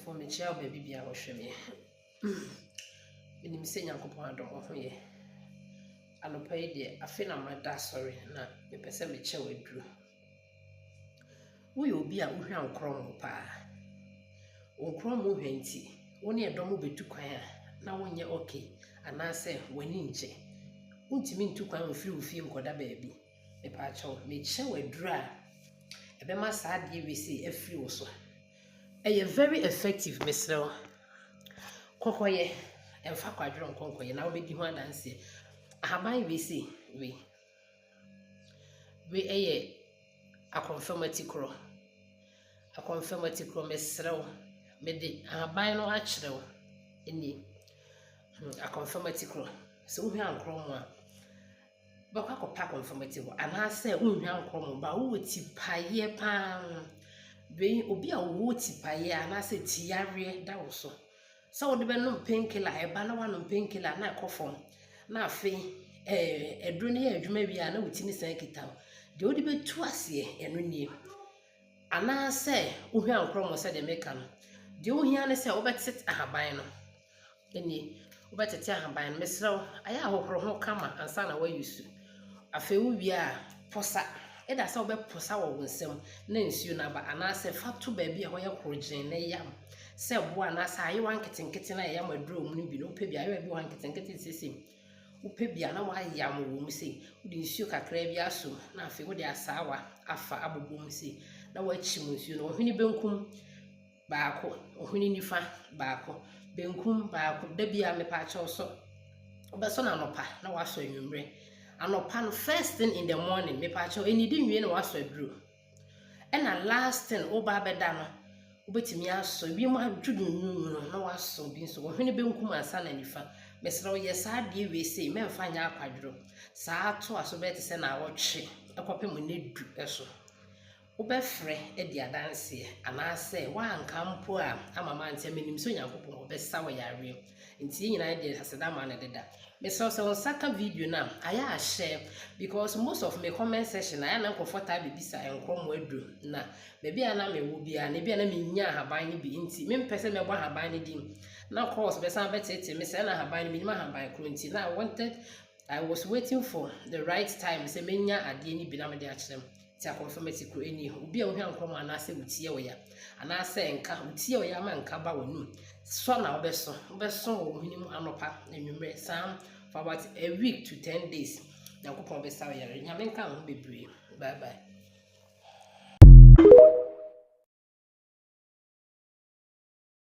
for me child baby be our shimmy. In him saying Uncle Pondom of me. I no pay dear, I feel I'm my dad sorry, na me person me chair with Drew. We will be a Uhan Crom pa. O Crom Henty, only a domo be too quiet, now when you're okay, and I say, when inche. Won't you mean to come through film got a baby? A patch of me chair with dry. A be my sad ye we see a free also. A very effective, Miss Low. Cocoye, and fuck I drunk conquer, and I'll be the one and say, I have my VC, we a confirmatory crow. A confirmatory crow, Miss Low, made a buy no actual in the a confirmatory crow. So we are chroma. But I could pack confirmatory, and I say, we are chroma, but who would tip pie pan? Be obi a woti paye and I say tiare da so so de be no painkiller e ba na wa no painkiller na ekofom na afi edru ne adwuma bia na woti ni san kita de odi be tu ase eno nie ana say ohwi ankromo se de meka no de ohia ne se obetet ahaban no eni obetet ahaban no mesrew aya ahohoro ho kama ansa na wa yusu afi wo wi a posa eda sa obe posa wo nsem na nsuo na ba anase fatu ba bia ho ye korogyen na yam se bo anase ayi wan ketenkete na yam aduro mu no bi no pe bia ayi bi wan ketenkete sisi wo pe bia na wa yam wo mu se wo di nsuo kakra bia so na afi wo di asawa afa abobo mu se na wa chi mu nsuo no ohini benkum baako ohini nifa baako benkum baako da bia me pa cha so obeso na nopa na wa so anwumre anopa first thing in the morning me pa cho eni di nwie na waso aduro and last thing oba beda no obetimi aso bi mu adwudunu no na waso bi so ohwene benkum asa na nifa mesro ye sa de we sei me mfa nya akwaduro sa to aso beti se na awotwe ekopem ne du eso obefre e di adanse anase wa ankampo a amama ntamenim so nyankopon obesa wa yare nti nyina de hasedama na deda me so saka video na aya share because most of my comment section aya na comfortable bisa enkrom wadru na baby ana me wo bia na bia na me nya haban ni bi nti me mpese me bɔ haban ni dim na course be san betete me se na haban ni minima haban kro nti na I was waiting for the right time se me nya ade ni bi na me de akyerem ti confirmatory kro eni obi a wo hwan krom ana se wutie wo ya ana se nka wutie wo ya ma nka ba wonu so na obeso wo hinimu anopa enwumre sam for about a week to 10 days. Now, go on, be sorry. Bye bye.